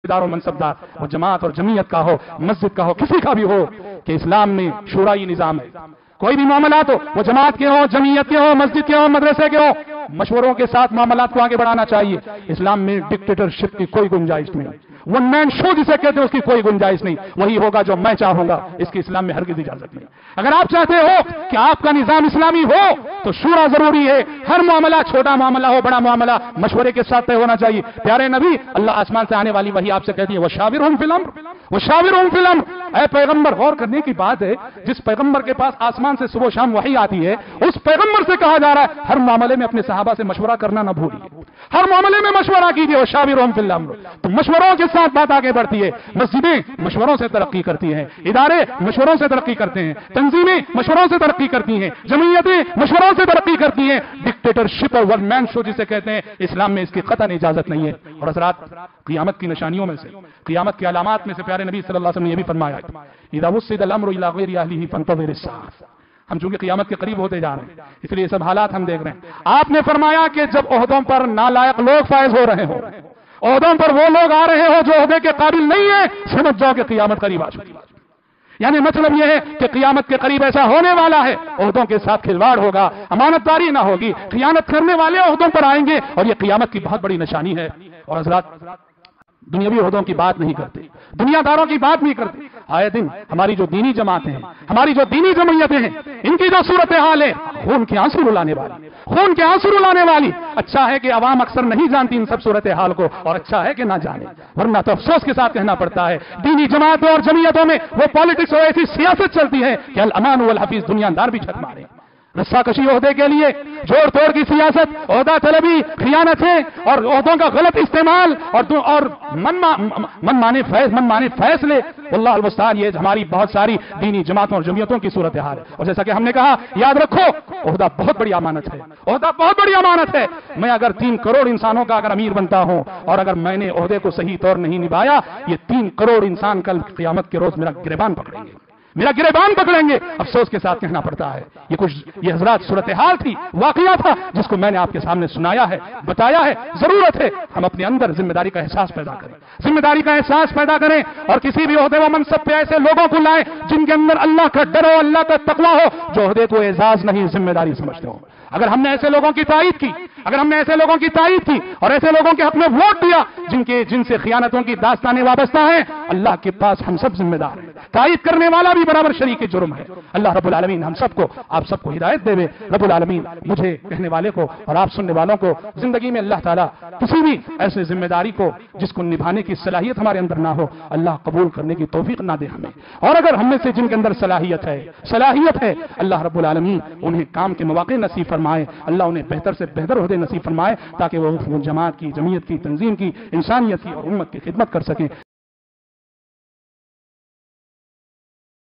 دار و منصبدار، وہ جماعت اور جمعیت کا ہو، مسجد کا ہو، کسی کا بھی ہو، کہ اسلام میں شورائی نظام ہے. کوئی بھی معاملات ہو، وہ جماعت کے ہو، جمعیت کے ہو، مسجد کے ہو، مدرسے کے ہو، مشوروں کے ساتھ معاملات کو آگے بڑھانا چاہیے. اسلام میں ڈکٹیٹرشپ کی کوئی گنجائش نہیں. ون مین شو جسے کہتے ہیں اس کی کوئی گنجائش نہیں. وہی ہوگا جو میں چاہوں گا، اس کی اسلام میں ہرگز اجازت نہیں. اگر آپ چاہتے ہو کہ آپ کا نظام اسلامی ہو تو شورا ضروری ہے. ہر معاملہ، چھوٹا معاملہ ہو بڑا معاملہ، مشورے کے ساتھ طے ہونا چاہیے. پیارے نبی، اللہ آسمان سے آنے والی وحی آپ سے کہتی ہے وَشَاوِرْهُمْ فِي الْأَمْرِ وَشَاوِرْهُمْ فِي الْأَمْرِ. اے پیغمبر، غور کرنے کی بات ہے، جس پیغمبر کے پاس آسمان سے صبح و شام وحی آتی ہے، اس پیغمبر سے کہا جا رہا ہے ہر معاملے میں اپنے صحابہ سے مشورہ کرنا نہ بھولیے. ہر معاملے میں مشورہ کیجیے. وَشَاوِرْهُمْ فِي الْأَمْرِ. تو مشوروں کے ساتھ بات آگے بڑھتی ہے. مسجدیں مشوروں سے ترقی کرتی ہیں، ادارے مشوروں سے ترقی کرتے ہیں، تنظیمیں مشوروں سے ترقی کرتی ہیں، جمعیتیں مشوروں سے ترقی کرتی ہیں. ڈکٹیٹرشپ اور ون مین شو جسے کہتے ہیں، اسلام میں اس کی قطعاً اجازت نہیں ہے. اور حضرات، قیامت کی نشانیوں میں سے، قیامت کی علامات میں سے پیارے نبی صلی اللہ علیہ وسلم نے یہ بھی فرمایا اذا وسد الامر الى غیر اہلہ فانتظر الساعة. ہم چونکہ قیامت کے قریب ہوتے جا رہے ہیں، اس لیے یہ سب حالات ہم دیکھ رہے ہیں. آپ نے فرمایا کہ جب عہدوں پر نالائق لوگ فائز ہو رہے ہوں، عہدوں پر وہ لوگ آ رہے ہو جو عہدے کے قابل نہیں ہیں، سمجھ جاؤ کہ قیامت قریب آ چکی. یعنی مطلب یہ ہے کہ قیامت کے قریب ایسا ہونے والا ہے، عہدوں کے ساتھ کھلواڑ ہوگا، امانت داری نہ ہوگی، خیانت کرنے والے عہدوں پر آئیں گے، اور یہ قیامت کی بہت بڑی نشانی ہے. اور حضرات، دنیاوی عہدوں کی بات نہیں کرتے، دنیا داروں کی بات نہیں کرتے. آئے دن ہماری جو دینی جماعتیں ہیں، ہماری جو دینی جمعیتیں ہیں، ان کی جو صورتحال ہے، خون کے آنسو رلانے والی، خون کے آنسو رلانے والی. اچھا ہے کہ عوام اکثر نہیں جانتی ان سب صورتحال کو، اور اچھا ہے کہ نہ جانے، ورنہ تو افسوس کے ساتھ کہنا پڑتا ہے دینی جماعتوں اور جمعیتوں میں وہ پالیٹکس اور ایسی سیاست چلتی ہے کہ الامان والحفیظ دنیا دار بھی چھت مارے. رسا کشی عہدے کے لیے جوڑ توڑ کی سیاست، عہدہ طلبی، خیانتیں اور عہدوں کا غلط استعمال اور من مانے فیصلے. واللہ المستعان، یہ ہماری بہت ساری دینی جماعتوں اور جمعیتوں کی صورتحال ہے. اور جیسا کہ ہم نے کہا، یاد رکھو عہدہ بہت بڑی امانت ہے، عہدہ بہت بڑی امانت ہے. میں اگر 3 کروڑ انسانوں کا اگر امیر بنتا ہوں، اور اگر میں نے عہدے کو صحیح طور نہیں نبھایا، یہ 3 کروڑ انسان کل قیامت کے روز میرا گریبان پکڑیں گے، میرا گریبان پکڑیں گے. افسوس کے ساتھ کہنا پڑتا ہے یہ حضرات صورتحال تھی، واقعہ تھا جس کو میں نے آپ کے سامنے سنایا ہے، بتایا ہے. ضرورت ہے ہم اپنے اندر ذمہ داری کا احساس پیدا کریں، ذمہ داری کا احساس پیدا کریں، اور کسی بھی عہدے و منصب پہ ایسے لوگوں کو لائیں جن کے اندر اللہ کا ڈر ہو، اللہ کا تقویٰ ہو، جو عہدے کو اعزاز نہیں ذمہ داری سمجھتے ہو. اگر ہم نے ایسے لوگوں کی تائید کی، اگر ہم نے ایسے لوگوں کی تائید کی اور ایسے لوگوں کے حق میں ووٹ دیا جن سے خیانتوں کی داستانیں وابستہ ہیں، اللہ کے پاس ہم سب ذمہ دار ہیں. تائید کرنے والا بھی برابر شریک جرم ہے. اللہ رب العالمین ہم سب کو، آپ سب کو ہدایت دے. رب العالمین مجھے کہنے والے کو اور آپ سننے والوں کو زندگی میں اللہ تعالیٰ کسی بھی ایسے ذمہ داری کو جس کو نبھانے کی صلاحیت ہمارے اندر نہ ہو، اللہ قبول کرنے کی توفیق نہ دے ہمیں. اور اگر ہم میں سے جن کے اندر صلاحیت ہے، اللہ رب العالمین انہیں کام کے مواقع نصیب فرمائے. اللہ انہیں بہتر سے بہتر عہدے نصیب فرمائے تاکہ وہ جماعت کی، جمعیت کی، تنظیم کی، انسانیت کی اور امت کی خدمت کر سکیں.